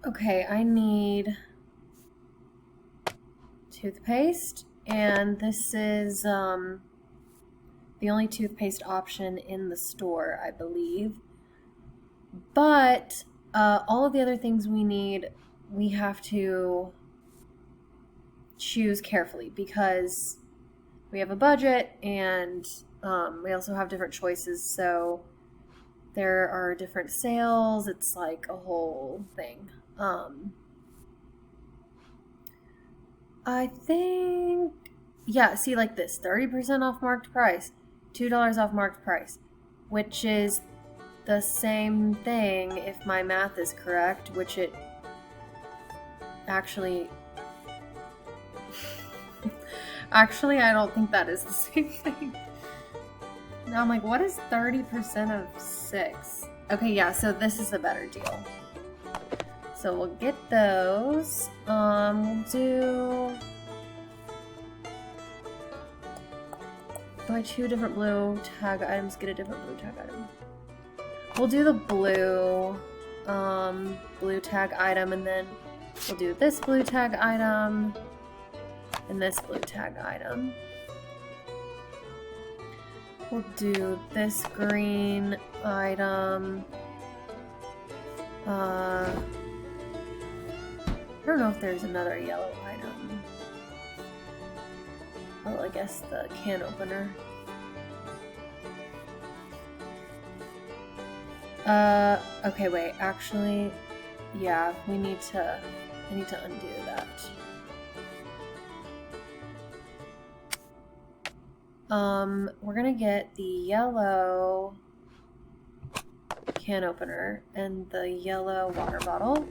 Okay, I need toothpaste, and this is the only toothpaste option in the store, I believe. But all of the other things we need, we have to choose carefully because we have a budget and we also have different choices. So there are different sales. It's like a whole thing. I think, yeah, see, like this 30% off marked price, $2 off marked price, which is the same thing if my math is correct, which it actually. Actually, I don't think that is the same thing. Now I'm like, what is 30% of 6? Okay, yeah, so this is a better deal. So we'll get those. We'll do buy 2 different blue tag items, get a different blue tag item. We'll do the blue tag item, and then we'll do this blue tag item and this blue tag item. We'll do this green item. I don't know if there's another yellow item. Oh, I guess the can opener. Okay, wait, actually, yeah, I need to undo that. We're gonna get the yellow can opener and the yellow water bottle.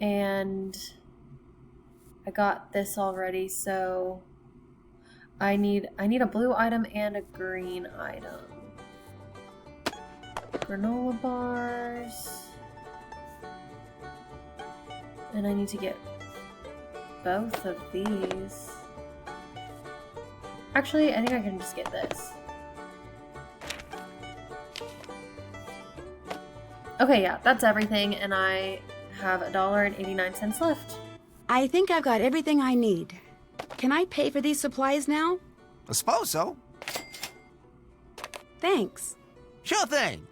And I got this already, so I need a blue item and a green item. Granola bars. And I need to get both of these. Actually, I think I can just get this. Okay, yeah, that's everything, and I have $1.89 left. I think I've got everything I need. Can I pay for these supplies now? I suppose so. Thanks. Sure thing.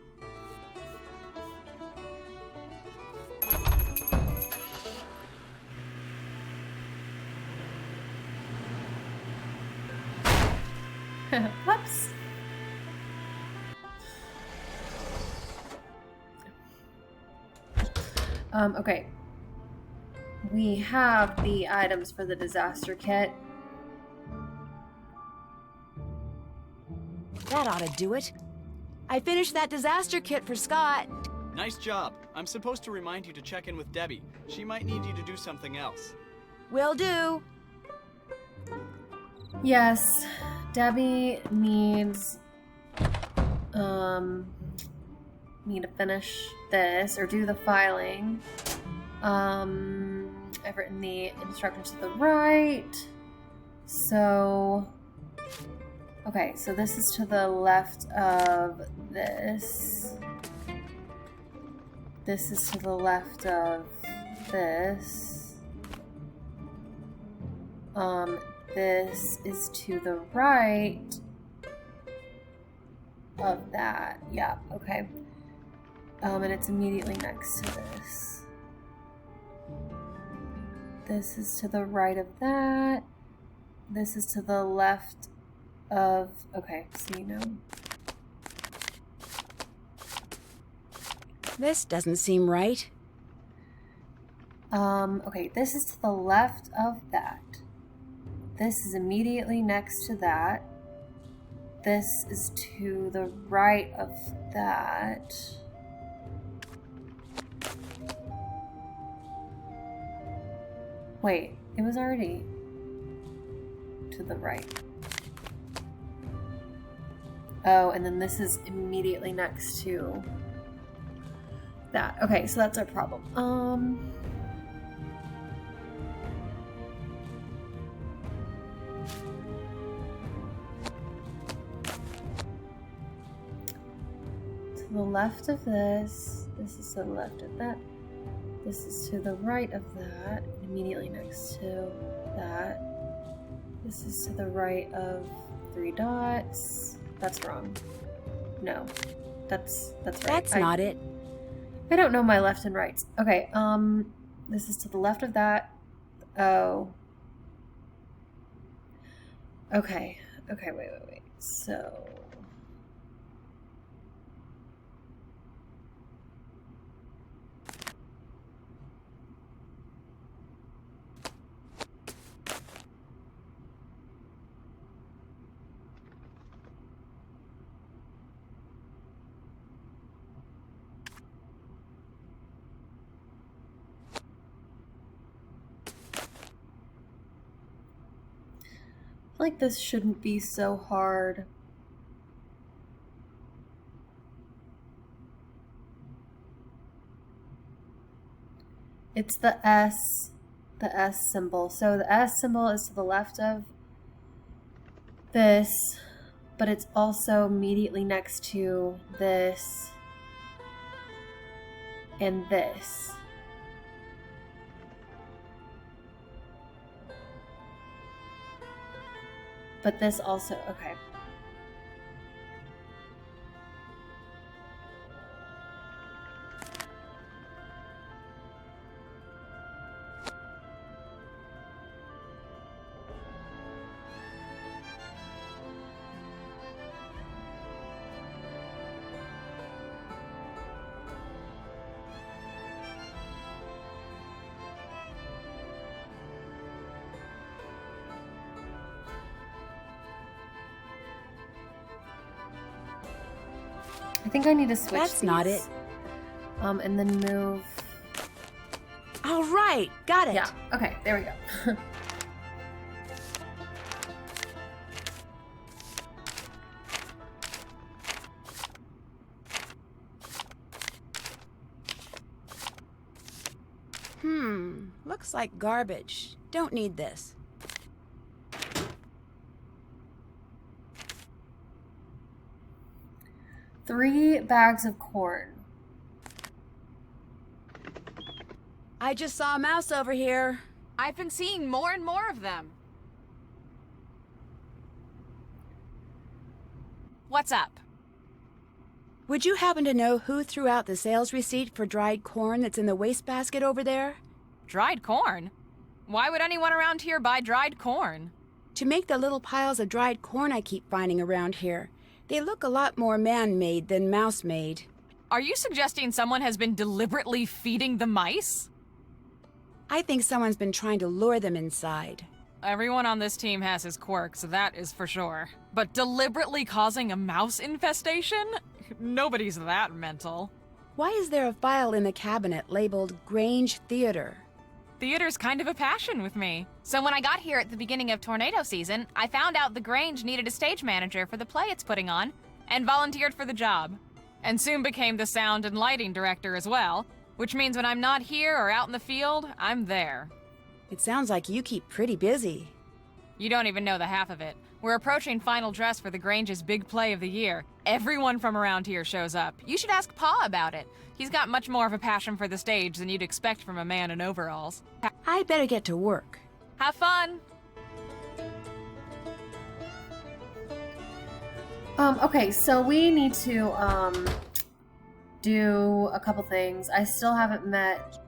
Whoops. Okay. We have the items for the disaster kit. That ought to do it. I finished that disaster kit for Scott. Nice job. I'm supposed to remind you to check in with Debbie. She might need you to do something else. Will do. Yes, Debbie needs me to finish this or do the filing. I've written the instructions to the right. So okay, so this is to the left of this. This is to the left of this. This is to the right of that. Yeah, okay. And it's immediately next to this. This is to the right of that. This is to the left of... Okay, so you know. This doesn't seem right. Okay, this is to the left of that. This is immediately next to that. This is to the right of that. Wait, it was already to the right. Oh, and then this is immediately next to that. Okay, so that's our problem. To the left of this. This is to the left of that. This is to the right of that, immediately next to that. This is to the right of 3 dots. That's wrong. No, that's right. That's not it. I don't know my left and rights. Okay, this is to the left of that. Oh. Okay, wait. So... I feel like this shouldn't be so hard. It's the S symbol. So the S symbol is to the left of this, but it's also immediately next to this and this. But this also, okay. I think I need to switch That's not these. And then move. All right, got it. Yeah, okay, there we go. Looks like garbage. Don't need this. Three bags of corn. I just saw a mouse over here. I've been seeing more and more of them. What's up? Would you happen to know who threw out the sales receipt for dried corn that's in the wastebasket over there? Dried corn? Why would anyone around here buy dried corn? To make the little piles of dried corn I keep finding around here. They look a lot more man-made than mouse-made. Are you suggesting someone has been deliberately feeding the mice? I think someone's been trying to lure them inside. Everyone on this team has his quirks, that is for sure. But deliberately causing a mouse infestation? Nobody's that mental. Why is there a file in the cabinet labeled Grange Theater? Theater's kind of a passion with me. So when I got here at the beginning of tornado season, I found out the Grange needed a stage manager for the play it's putting on, and volunteered for the job. And soon became the sound and lighting director as well, which means when I'm not here or out in the field, I'm there. It sounds like you keep pretty busy. You don't even know the half of it. We're approaching final dress for the Grange's big play of the year. Everyone from around here shows up. You should ask Pa about it. He's got much more of a passion for the stage than you'd expect from a man in overalls. I'd better get to work. Have fun! Okay, so we need to, do a couple things. I still haven't met,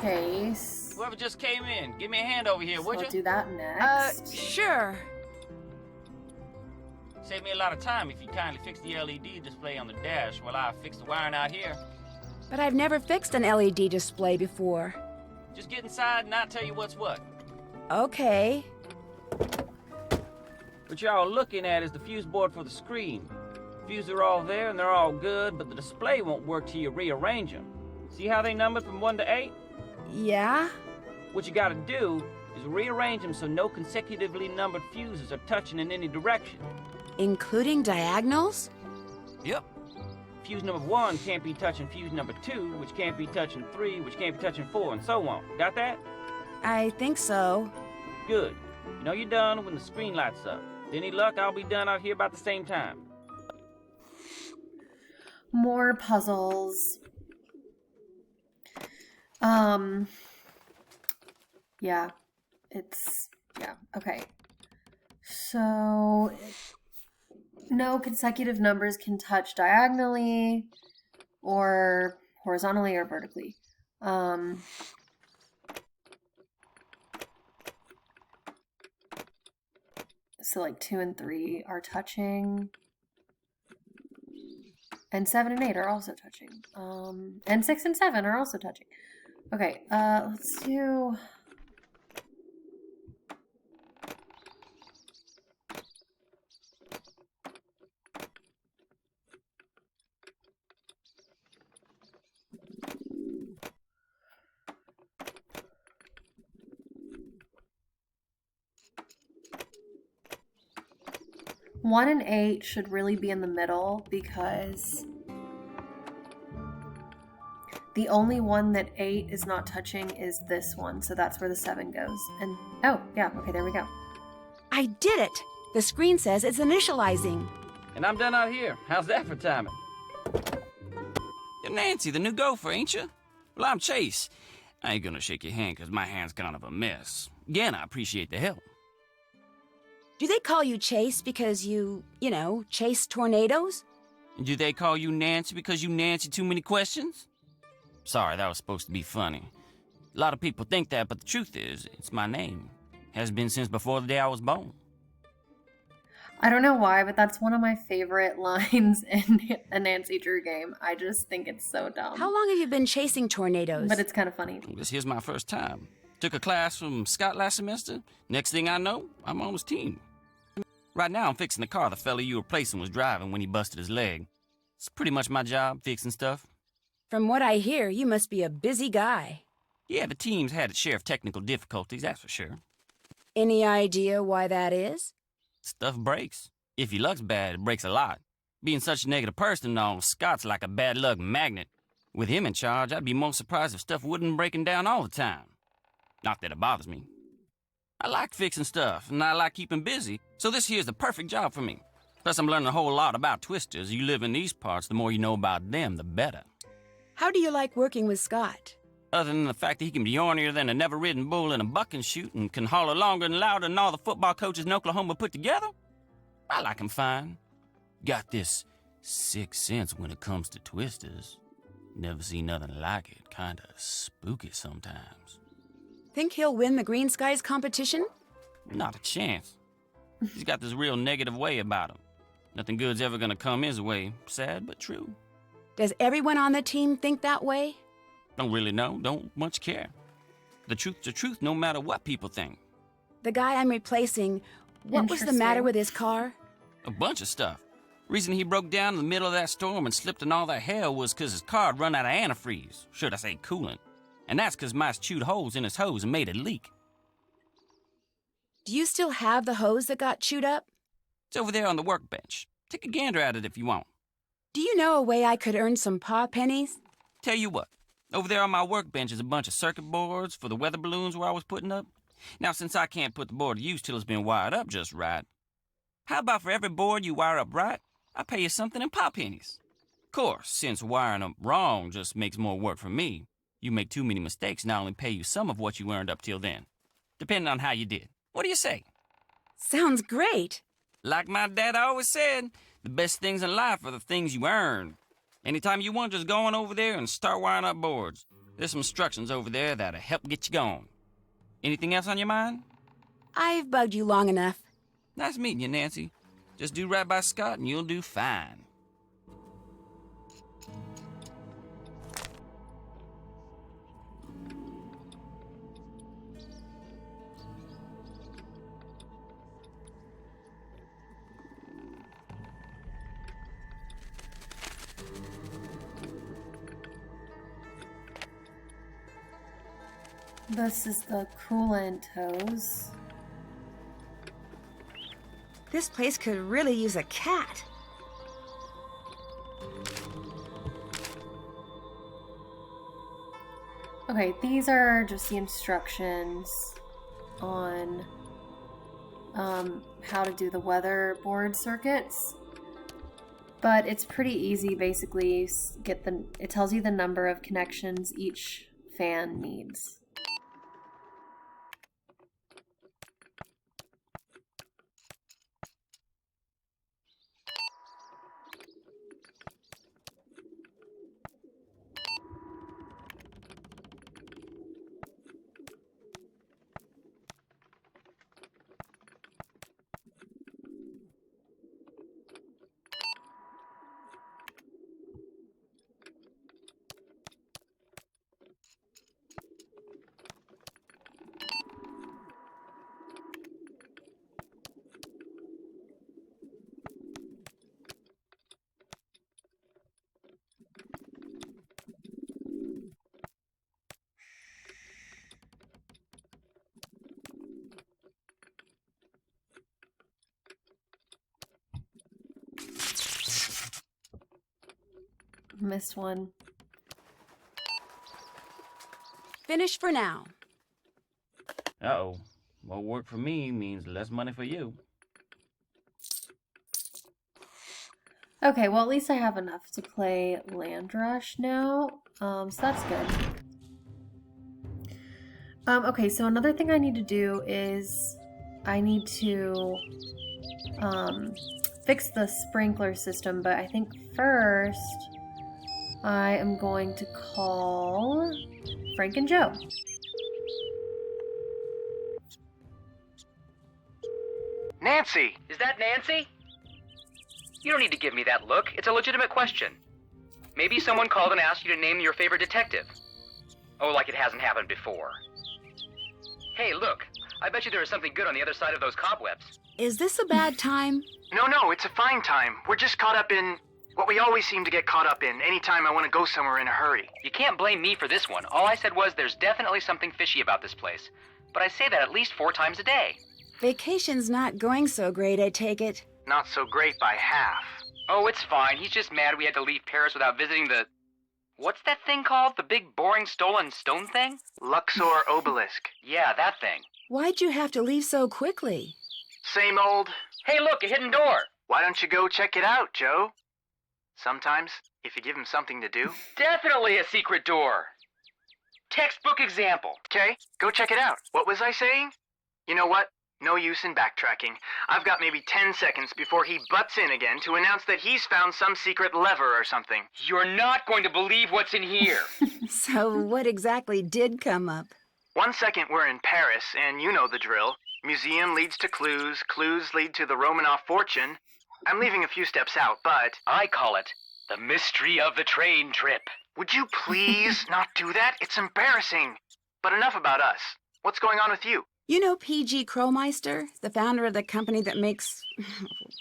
Chase. Whoever just came in, give me a hand over here, So would I'll you? do that next. Sure. Save me a lot of time if you kindly fix the LED display on the dash while I fix the wiring out here. But I've never fixed an LED display before. Just get inside and I'll tell you what's what. Okay. What you're all looking at is the fuse board for the screen. Fuses are all there and they're all good, but the display won't work till you rearrange them. See how they numbered from 1 to 8? Yeah? What you gotta do is rearrange them so no consecutively numbered fuses are touching in any direction. Including diagonals? Yep. Fuse number 1 can't be touching fuse number 2, which can't be touching 3, which can't be touching 4, and so on. Got that? I think so. Good. You know you're done when the screen lights up. With any luck, I'll be done out here about the same time. More puzzles. Yeah. Yeah, okay. So, no consecutive numbers can touch diagonally or horizontally or vertically. So like 2 and 3 are touching. And 7 and 8 are also touching. And 6 and 7 are also touching. Okay, let's do... One and 8 should really be in the middle because the only one that 8 is not touching is this one, so that's where the 7 goes. And oh, yeah, okay, there we go. I did it! The screen says it's initializing. And I'm done out here. How's that for timing? You're Nancy, the new gopher, ain't you? Well, I'm Chase. I ain't gonna shake your hand because my hand's kind of a mess. Again, I appreciate the help. Do they call you Chase because you know, chase tornadoes? And do they call you Nancy because you Nancy too many questions? Sorry, that was supposed to be funny. A lot of people think that, but the truth is, it's my name. Has been since before the day I was born. I don't know why, but that's one of my favorite lines in a Nancy Drew game. I just think it's so dumb. How long have you been chasing tornadoes? But it's kind of funny. This here's my first time. Took a class from Scott last semester. Next thing I know, I'm on his team. Right now, I'm fixing the car the fella you replacing was driving when he busted his leg. It's pretty much my job, fixing stuff. From what I hear, you must be a busy guy. Yeah, the team's had its share of technical difficulties, that's for sure. Any idea why that is? Stuff breaks. If your luck's bad, it breaks a lot. Being such a negative person and all, Scott's like a bad luck magnet. With him in charge, I'd be most surprised if stuff wouldn't breaking down all the time. Not that it bothers me. I like fixing stuff, and I like keeping busy, so this here's the perfect job for me. Plus, I'm learning a whole lot about twisters. You live in these parts, the more you know about them, the better. How do you like working with Scott? Other than the fact that he can be ornier than a never-ridden bull in a bucking chute and can holler longer and louder than all the football coaches in Oklahoma put together, I like him fine. Got this sixth sense when it comes to twisters. Never seen nothing like it. Kinda spooky sometimes. Think he'll win the Green Skies competition? Not a chance. He's got this real negative way about him. Nothing good's ever gonna come his way. Sad but true. Does everyone on the team think that way? Don't really know. Don't much care. The truth's the truth no matter what people think. The guy I'm replacing, what was the matter Interesting. with his car? A bunch of stuff. Reason he broke down in the middle of that storm and slipped in all that hell was 'cause his car had run out of antifreeze. Should I say coolant. And that's 'cause mice chewed holes in his hose and made it leak. Do you still have the hose that got chewed up? It's over there on the workbench. Take a gander at it if you want. Do you know a way I could earn some paw pennies? Tell you what, over there on my workbench is a bunch of circuit boards for the weather balloons where I was putting up. Now, since I can't put the board to use till it's been wired up just right, how about for every board you wire up right, I pay you something in paw pennies? Of course, since wiring them wrong just makes more work for me, you make too many mistakes and I only pay you some of what you earned up till then, depending on how you did. What do you say? Sounds great. Like my dad always said, the best things in life are the things you earn. Anytime you want, just go on over there and start wiring up boards. There's some instructions over there that'll help get you going. Anything else on your mind? I've bugged you long enough. Nice meeting you, Nancy. Just do right by Scott and you'll do fine. This is the coolant hose. This place could really use a cat. Okay, these are just the instructions on how to do the weatherboard circuits. But it's pretty easy, basically. It tells you the number of connections each fan needs. Missed one. Finished for now. Uh-oh. More work for me means less money for you. Okay, well, at least I have enough to play Land Rush now, so that's good. Okay, so another thing I need to do is I need to fix the sprinkler system, but I think first I am going to call Frank and Joe. Nancy! Is that Nancy? You don't need to give me that look. It's a legitimate question. Maybe someone called and asked you to name your favorite detective. Oh, like it hasn't happened before. Hey, look. I bet you there is something good on the other side of those cobwebs. Is this a bad time? No, it's a fine time. We're just caught up in what we always seem to get caught up in anytime I want to go somewhere in a hurry. You can't blame me for this one. All I said was there's definitely something fishy about this place. But I say that at least 4 times a day. Vacation's not going so great, I take it. Not so great by half. Oh, it's fine. He's just mad we had to leave Paris without visiting the... What's that thing called? The big, boring, stolen stone thing? Luxor Obelisk. Yeah, that thing. Why'd you have to leave so quickly? Same old. Hey, look, a hidden door. Why don't you go check it out, Joe? Sometimes, if you give him something to do. Definitely a secret door. Textbook example. Okay, go check it out. What was I saying? You know what? No use in backtracking. I've got maybe 10 seconds before he butts in again to announce that he's found some secret lever or something. You're not going to believe what's in here. So what exactly did come up? 1 second we're in Paris, and you know the drill. Museum leads to clues, clues lead to the Romanov fortune. I'm leaving a few steps out, but... I call it the mystery of the train trip. Would you please not do that? It's embarrassing. But enough about us. What's going on with you? You know P.G. Crowmeister, the founder of the company that makes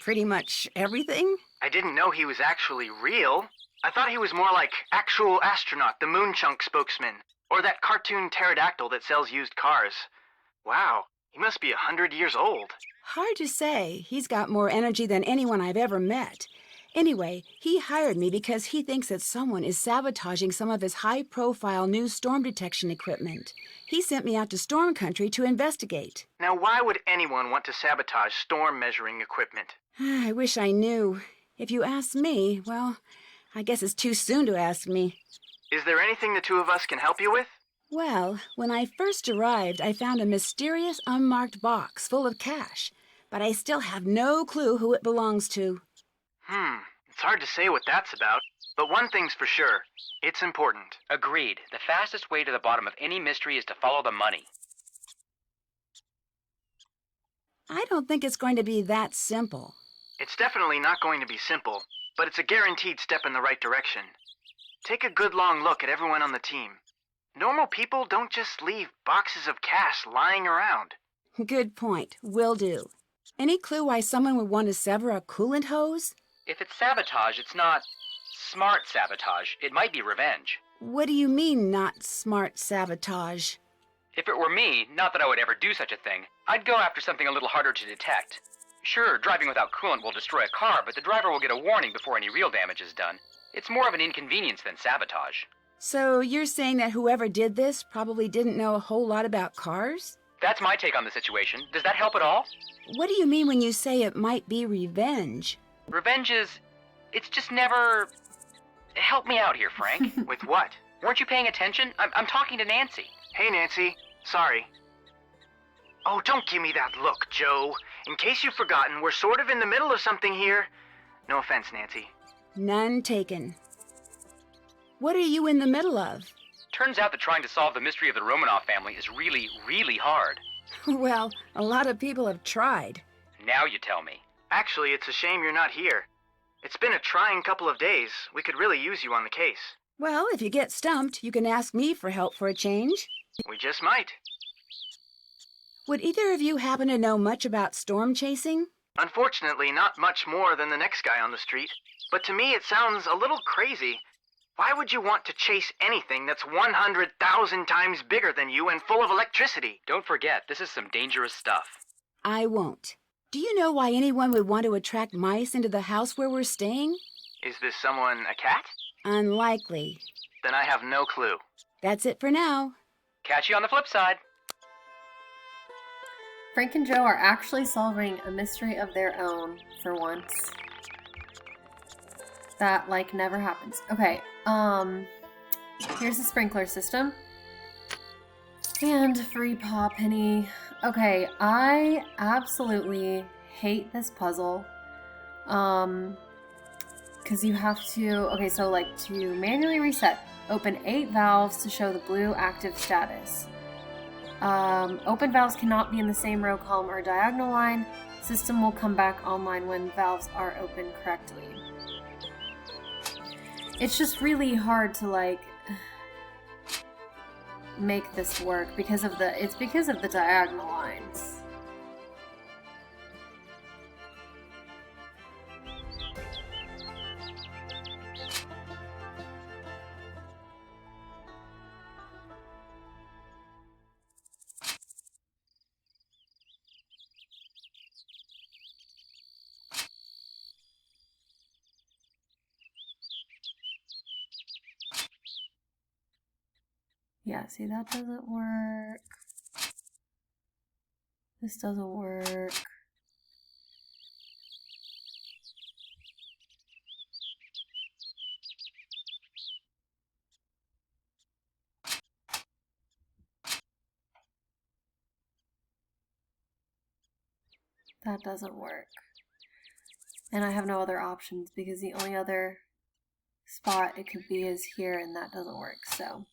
pretty much everything? I didn't know he was actually real. I thought he was more like actual astronaut, the Moonchunk spokesman, or that cartoon pterodactyl that sells used cars. Wow, he must be 100 years old. Hard to say. He's got more energy than anyone I've ever met. Anyway, he hired me because he thinks that someone is sabotaging some of his high-profile new storm detection equipment. He sent me out to Storm Country to investigate. Now, why would anyone want to sabotage storm measuring equipment? I wish I knew. If you ask me, well, I guess it's too soon to ask me. Is there anything the two of us can help you with? Well, when I first arrived, I found a mysterious unmarked box full of cash, but I still have no clue who it belongs to. It's hard to say what that's about, but one thing's for sure. It's important. Agreed. The fastest way to the bottom of any mystery is to follow the money. I don't think it's going to be that simple. It's definitely not going to be simple, but it's a guaranteed step in the right direction. Take a good long look at everyone on the team. Normal people don't just leave boxes of cash lying around. Good point. Will do. Any clue why someone would want to sever a coolant hose? If it's sabotage, it's not smart sabotage. It might be revenge. What do you mean, not smart sabotage? If it were me, not that I would ever do such a thing, I'd go after something a little harder to detect. Sure, driving without coolant will destroy a car, but the driver will get a warning before any real damage is done. It's more of an inconvenience than sabotage. So you're saying that whoever did this probably didn't know a whole lot about cars? That's my take on the situation. Does that help at all? What do you mean when you say it might be revenge? Revenge is... it's just never... Help me out here, Frank. With what? Weren't you paying attention? I'm talking to Nancy. Hey, Nancy. Sorry. Oh, don't give me that look, Joe. In case you've forgotten, we're sort of in the middle of something here. No offense, Nancy. None taken. What are you in the middle of? Turns out that trying to solve the mystery of the Romanov family is really, really hard. Well, a lot of people have tried. Now you tell me. Actually, it's a shame you're not here. It's been a trying couple of days. We could really use you on the case. Well, if you get stumped, you can ask me for help for a change. We just might. Would either of you happen to know much about storm chasing? Unfortunately, not much more than the next guy on the street. But to me, it sounds a little crazy. Why would you want to chase anything that's 100,000 times bigger than you and full of electricity? Don't forget, this is some dangerous stuff. I won't. Do you know why anyone would want to attract mice into the house where we're staying? Is this someone a cat? Unlikely. Then I have no clue. That's it for now. Catch you on the flip side. Frank and Joe are actually solving a mystery of their own for once. That, like, never happens. Okay, here's the sprinkler system. And free paw penny. Okay, I absolutely hate this puzzle. Because you have to, okay, so like to manually reset, open 8 valves to show the blue active status. Open valves cannot be in the same row, column, or diagonal line. System will come back online when valves are open correctly. It's just really hard to like make this work because of the diagonal lines. Yeah, see, that doesn't work. This doesn't work. That doesn't work. And I have no other options because the only other spot it could be is here, and that doesn't work, so.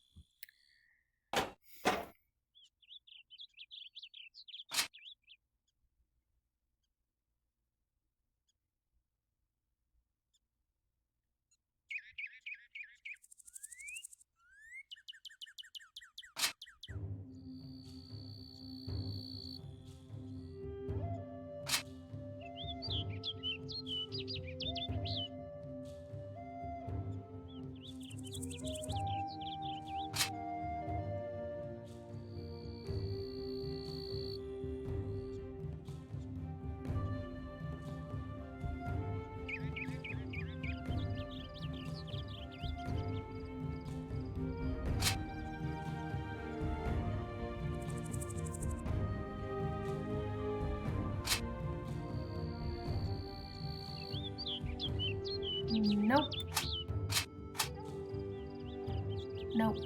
Nope. Nope.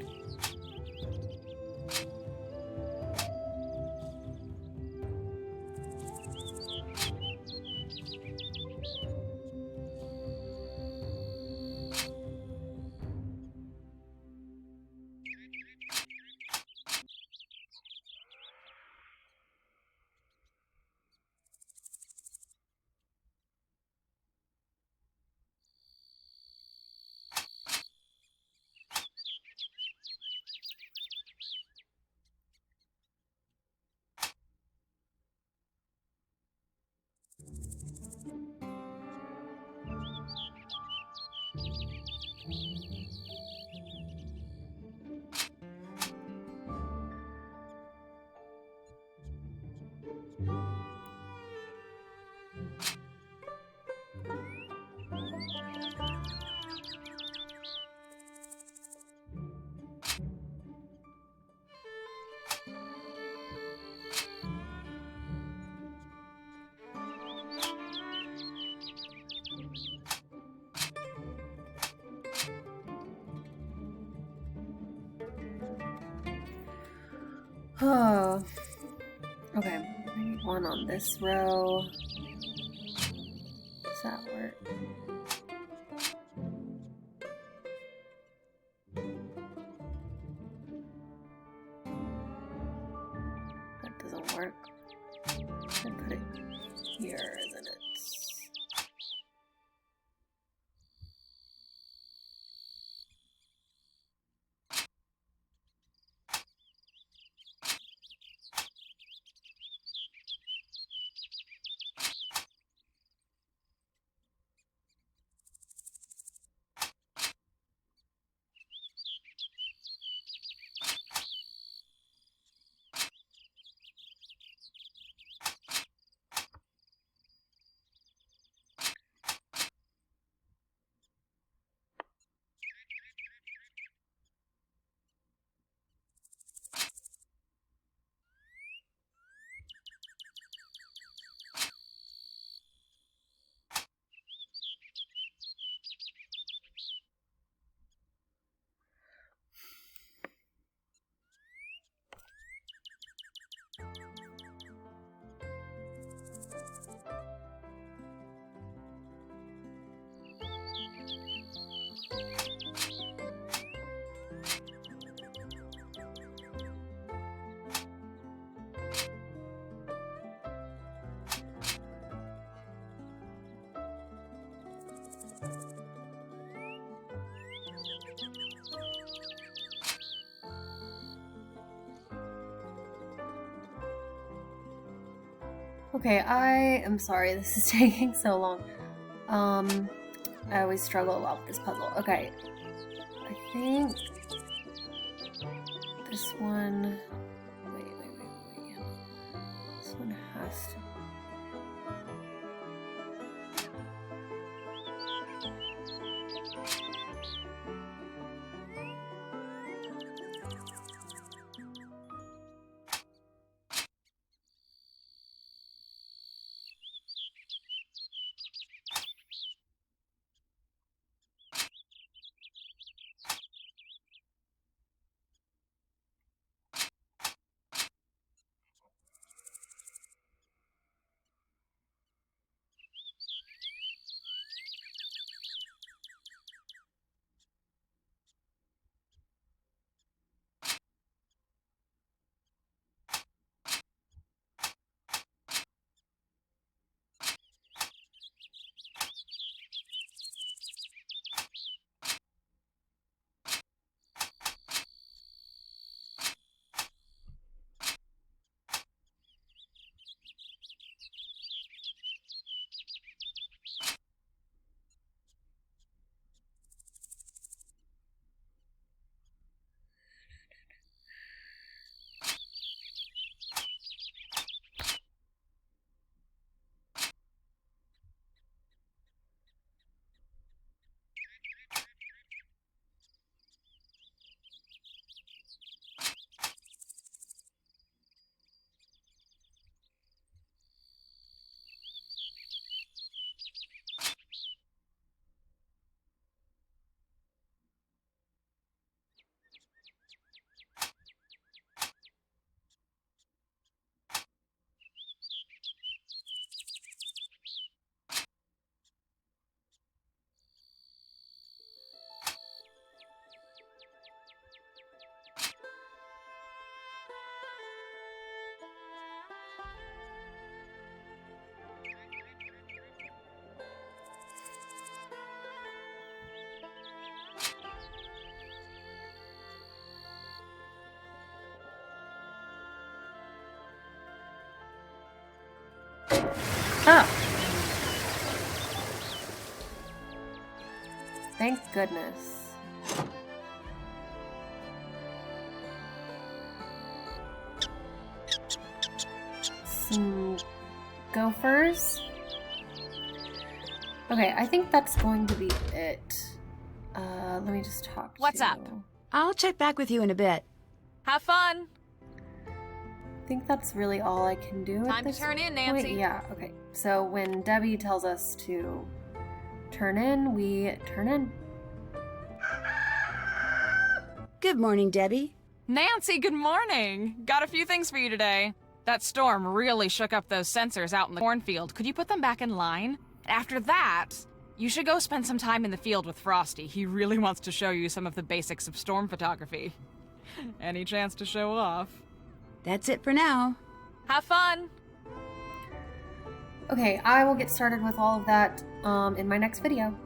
Oh. Okay, maybe one on this row. Does that work? That doesn't work. I put it here, then it's... Okay, I am sorry this is taking so long. I always struggle a lot with this puzzle. Okay, I think this one... Wait. This one has to... Oh! Thank goodness. Some gophers. Okay, I think that's going to be it. Let me just talk What's to... up? I'll check back with you in a bit. Have fun. I think that's really all I can do. Time to at this turn in, point. Nancy. Yeah, okay. So when Debbie tells us to turn in, we turn in. Good morning, Debbie. Nancy, good morning. Got a few things for you today. That storm really shook up those sensors out in the cornfield. Could you put them back in line? After that, you should go spend some time in the field with Frosty. He really wants to show you some of the basics of storm photography. Any chance to show off? That's it for now. Have fun! Okay, I will get started with all of that in my next video.